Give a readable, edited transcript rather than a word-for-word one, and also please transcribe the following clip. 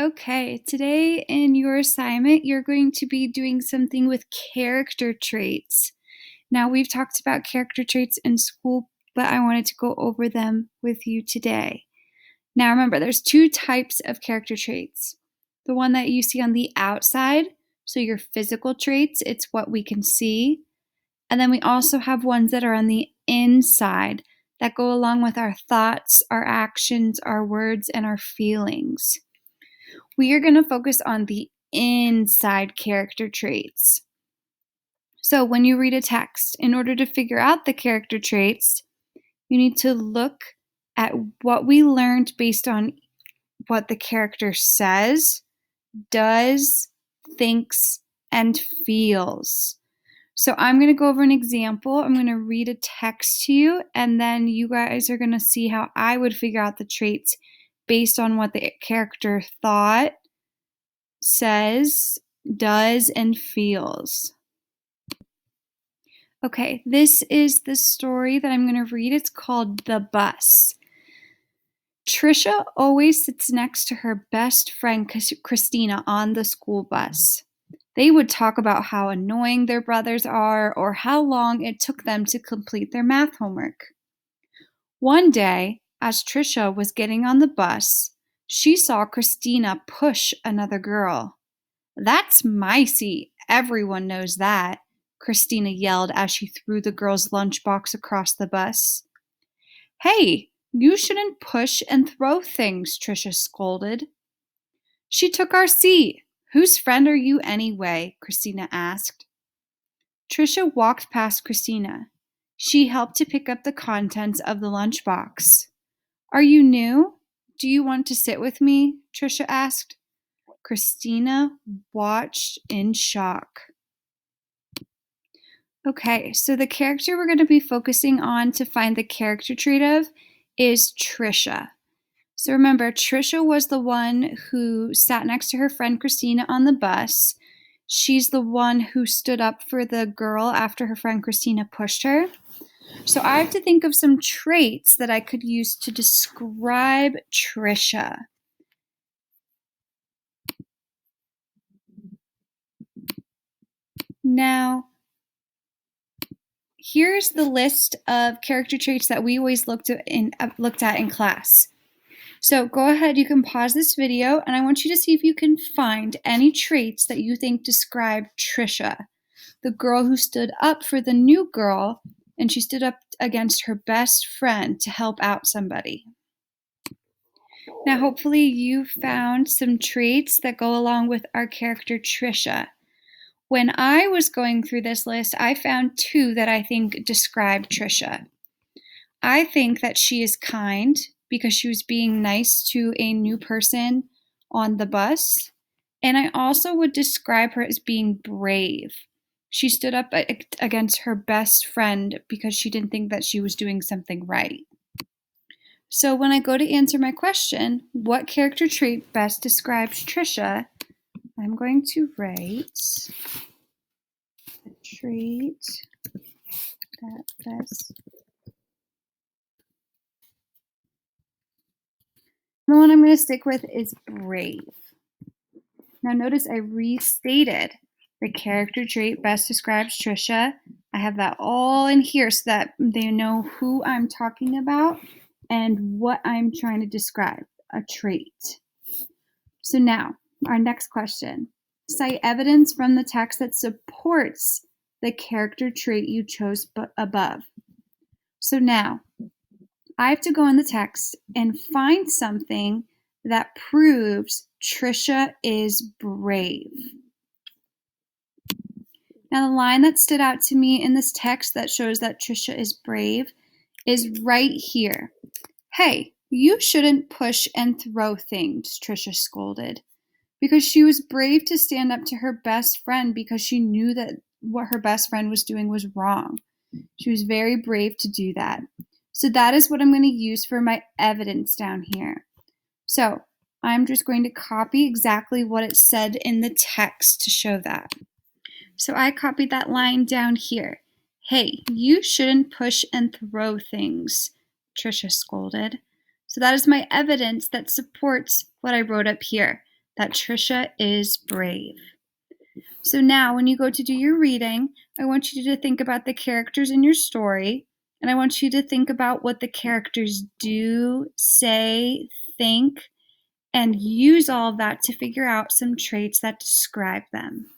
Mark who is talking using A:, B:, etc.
A: Okay, today in your assignment, you're going to be doing something with character traits. Now, we've talked about character traits in school, but I wanted to go over them with you today. Now, remember, there's two types of character traits. The one that you see on the outside, so your physical traits, it's what we can see. And then we also have ones that are on the inside that go along with our thoughts, our actions, our words, and our feelings. We are going to focus on the inside character traits. So, when you read a text, in order to figure out the character traits, you need to look at what we learned based on what the character says, does, thinks, and feels. So, I'm going to go over an example. I'm going to read a text to you, and then you guys are going to see how I would figure out the traits based on what the character thought, says, does, and feels. Okay, this is the story that I'm going to read. It's called The Bus. Trisha always sits next to her best friend Christina on the school bus. They would talk about how annoying their brothers are or how long it took them to complete their math homework. One day, as Trisha was getting on the bus, she saw Christina push another girl. "That's my seat. Everyone knows that," Christina yelled as she threw the girl's lunchbox across the bus. "Hey, you shouldn't push and throw things," Trisha scolded. "She took our seat. Whose friend are you anyway?" Christina asked. Trisha walked past Christina. She helped to pick up the contents of the lunchbox. "Are you new? Do you want to sit with me?" Trisha asked. Christina watched in shock. Okay, so the character we're going to be focusing on to find the character trait of is Trisha. So remember, Trisha was the one who sat next to her friend Christina on the bus. She's the one who stood up for the girl after her friend Christina pushed her. So I have to think of some traits that I could use to describe Trisha. Now, here's the list of character traits that we always looked at in class. So go ahead, you can pause this video, and I want you to see if you can find any traits that you think describe Trisha, the girl who stood up for the new girl, and she stood up against her best friend to help out somebody. Now, hopefully you found some traits that go along with our character Trisha. When I was going through this list, I found two that I think describe Trisha. I think that she is kind because she was being nice to a new person on the bus. And I also would describe her as being brave. She stood up against her best friend because she didn't think that she was doing something right. So when I go to answer my question, what character trait best describes Trisha, I'm going to write a trait that best. The one I'm going to stick with is brave. Now notice I restated the character trait best describes Trisha. I have that all in here so that they know who I'm talking about and what I'm trying to describe, a trait. So now, our next question. Cite evidence from the text that supports the character trait you chose above. So now, I have to go in the text and find something that proves Trisha is brave. Now, the line that stood out to me in this text that shows that Trisha is brave is right here. "Hey, you shouldn't push and throw things," Trisha scolded, because she was brave to stand up to her best friend because she knew that what her best friend was doing was wrong. She was very brave to do that. So that is what I'm going to use for my evidence down here. So I'm just going to copy exactly what it said in the text to show that. So I copied that line down here. "Hey, you shouldn't push and throw things," Trisha scolded. So that is my evidence that supports what I wrote up here. that Trisha is brave. So now when you go to do your reading, I want you to think about the characters in your story, and I want you to think about what the characters do, say, think, and use all of that to figure out some traits that describe them.